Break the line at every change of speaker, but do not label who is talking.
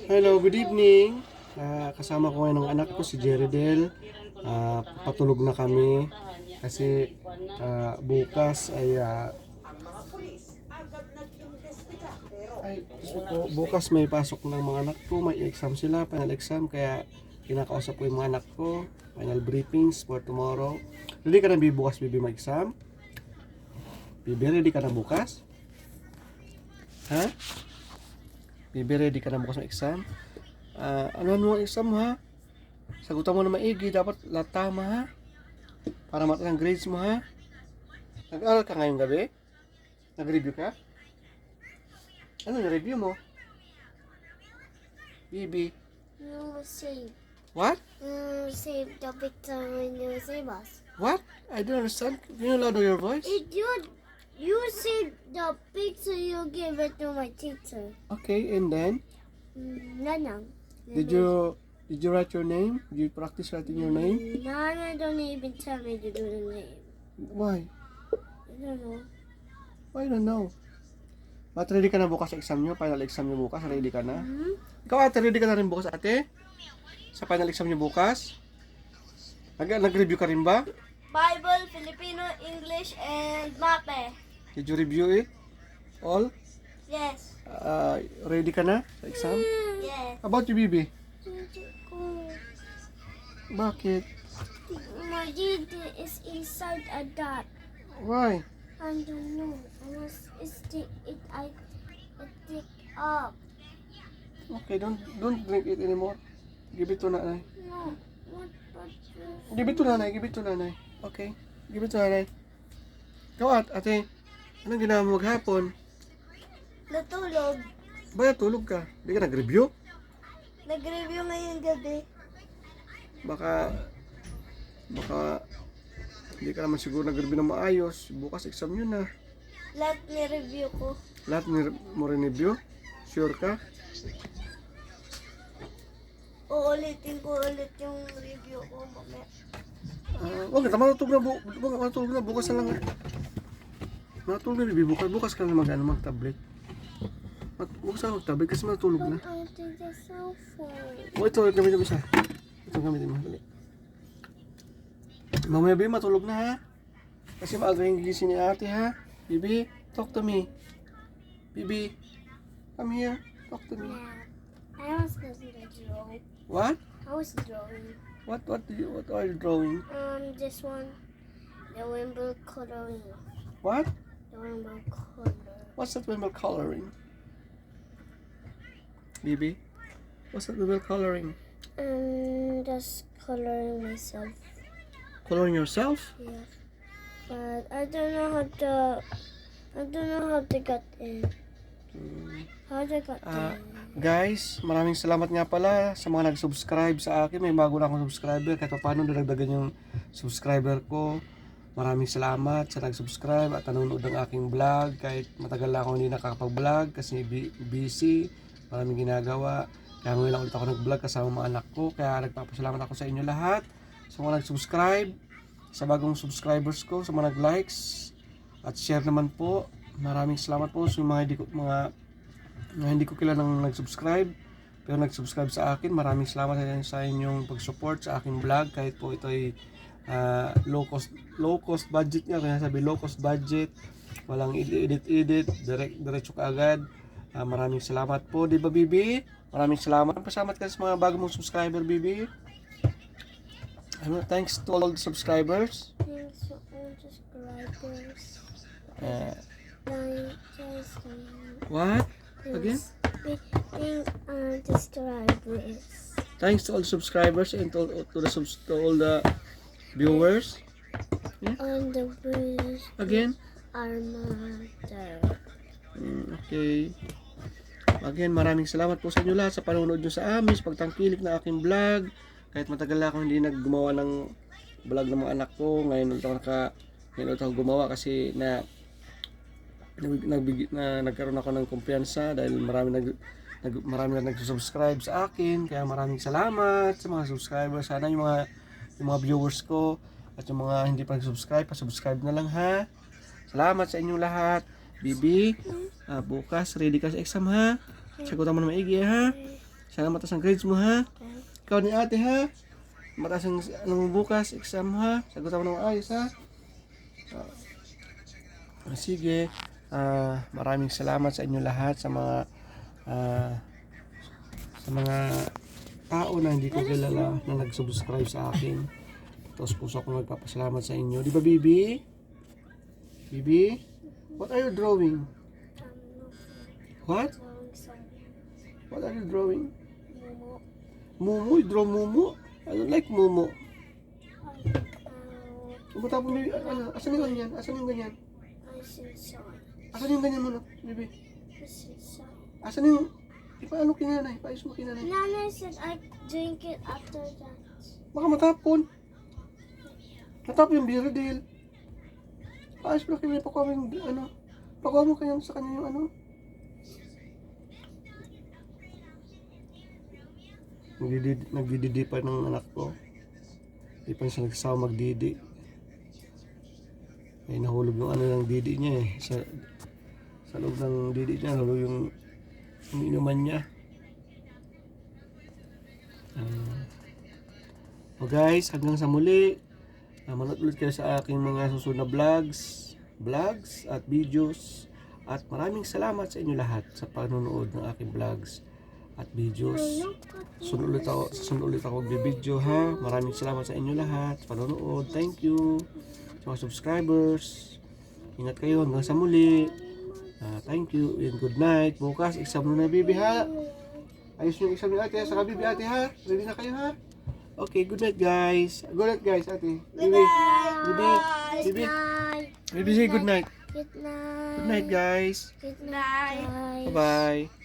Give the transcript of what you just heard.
Hello, good evening. Kasama ko ngayon ang anak ko si Jeridel. Patulog na kami kasi bukas bukas may pasok ng mga anak ko, may exam sila, final exam, kaya kinakausap ko yung mga anak ko, final briefings for tomorrow. Ready ka na bukas, Bibi, mag-exam? Bibi, ready ka na bukas? Ha? Bibi, ready ka na bukas ng exam? Ano ang exam, ha? Sagutan mo na maigi, dapat lahat tama, ha? Para mataas ang grades mo, ha? Nag-aaral ka ngayong gabi? Nag-review ka? Ano yung review mo? Bibi?
You save.
What?
You save the picture when you save us.
What? I don't understand. Can you louder your voice?
You save the picture, you give it to my teacher.
Okay, and then?
Nanang.
Did you write your name? Did you practice writing your name?
Nana don't even tell me to do the name.
Why?
I don't know.
I don't know. But ready ka na bukas sa exam nyo? Final exam nyo bukas? Ready ka na?
Hmm?
Ikaw ate, ready ka na rin bukas ate? Sa final exam nyo bukas? Nag-review ka rin ba?
Bible, Filipino, English, and Mape.
Did you review it? All?
Yes.
Ready ka na sa exam?
Yes.
How about you, Bibi? Bakit?
My data is inside a dot.
Why?
I don't know. I must stick it. I stick up.
Okay, don't drink it anymore. Give it to nanay.
No. What?
Give it to nanay, give it to nanay. Okay, give it to nanay. Ikaw ate, anong ginawa mo maghapon?
Natulog.
Ba, tulog ka? Hindi ka nag-review?
Nag-review ngayong gabi.
Baka hindi ka naman siguro nag-review na maayos. Bukas exam yun na.
Lahat ni-review ko.
Lahat mo rin-review? Sure ka?
Uulitin ko ulit yung review ko mamaya.
Wag ka, matulog na. Bukas na lang. Matulog na, Bibi. Bukas ka na mag-tablet. Bukas na mag-tablet kasi matulog na.
I'll take the cell phone.
Ito, gamitin mo isa. Ito, gamitin mo. Dali. Mamaya, Bibi, matulog na, ha? Kasi maaga yung gising ni ate, ha? Bibi, talk to me. Bibi, come here. Talk to me.
I was going to draw.
What?
I was drawing.
What are you drawing?
This one. The rainbow coloring.
What?
The rainbow color.
What's that when we're coloring? Bibi, what's that when we're coloring?
Just coloring myself.
Coloring yourself?
Yeah. But I don't know how to get in. How to get in.
Guys, maraming salamat nga pala sa mga nag-subscribe sa akin. May bago na akong subscriber. Kahit paano dadagdagan yung subscriber ko. Maraming salamat sa nag-subscribe at nanonood ng aking vlog. Kahit matagal na ako hindi nakakapag-vlog kasi busy. Maraming ginagawa. Kaya ngayon lang ulit ako nag-vlog kasama mga anak ko. Kaya nagpapasalamat ako sa inyo lahat. Sa mga nag-subscribe, sa bagong subscribers ko, sa mga nag-likes at share naman po. Maraming salamat po sa mga hindi ko kilalang nag-subscribe pero nag-subscribe sa akin. Maraming salamat sa inyong pag-support sa aking vlog kahit po ito ay low cost budget niya, kaya sabi low cost budget, walang edit diretso ka agad. Maraming salamat po, di ba, Bibi? Maraming salamat. Pasalamat ka sa mga bago mong subscriber, Bibi. Thanks to all the subscribers.
Thanks to all subscribers.
What? Again?
Subscribers.
Thanks to all subscribers and to all the viewers. Yeah?
On the bridge.
Again?
Our mother.
Okay. Again, maraming salamat po sa inyo lahat sa panonood nyo sa amin, sa pagtangkilik na aking vlog. Kahit matagal na ako hindi naggumawa ng vlog ng mga anak ko, ngayon ulit ako gumawa kasi nagkaroon ako ng kumpiyansa dahil marami na nag-subscribe sa akin. Kaya maraming salamat sa mga subscribers. Sana yung mga viewers ko at yung mga hindi pa nag-subscribe, pa-subscribe na lang, ha. Salamat sa inyong lahat. Bibi, bukas ready ka sa exam, ha. Sagutan mo na maigi ha. Sana mataas ang grades mo ha. Ikaw ni ate ha. Mataas ang ano mo bukas, exam mo ha. Sagutan mo na maayos ha. Sige. Maraming salamat sa inyo lahat sa mga tao na hindi ko kilala na nag-subscribe sa akin. Tapos puso ko nagpapasalamat sa inyo. Di ba, Bibi? Bibi? What are you drawing? What? What are you drawing? Mumu? You draw Mumu? I don't like Mumu. Buta po, Bibi. Asan yung ganyan? Asan yung ganyan? Asan yung ganyan mo na, Bibi? Asan yung... Paano kinanay? Paayos mo kinanay?
Nana said I drink it after that.
Baka matapon. Natapon yung beer deal. Paayos mo kinanay. Pakuha mo yung ano. Pakuha mo kanya sa kanya yung ano. Nagdididi pa ng anak ko. Di pa siya nagsasawa magdidi. Ay nahulog yung ano ng didi niya eh. Sa loob ng didi niya, nahulog yung inuman niya. So guys, hanggang sa muli. Manood ulit kayo sa aking mga susunod na vlogs at videos. At maraming salamat sa inyo lahat sa panonood ng aking vlogs at videos. Sunod ulit ako magbibideo ha. Maraming salamat sa inyo lahat sa panonood. Thank you sa mga subscribers. Ingat kayo hanggang sa muli. Thank you and good night. Bukas exam mo na, Bibi ha. Ayos yung exam ni ate. Saka Bibi ate ha. Ready na kayo ha. Okay, good night guys. Good night guys ate. Bibi. Bibi. Bibi. Bibi say good night.
Good night.
Good night guys.
Good night.
Bye bye.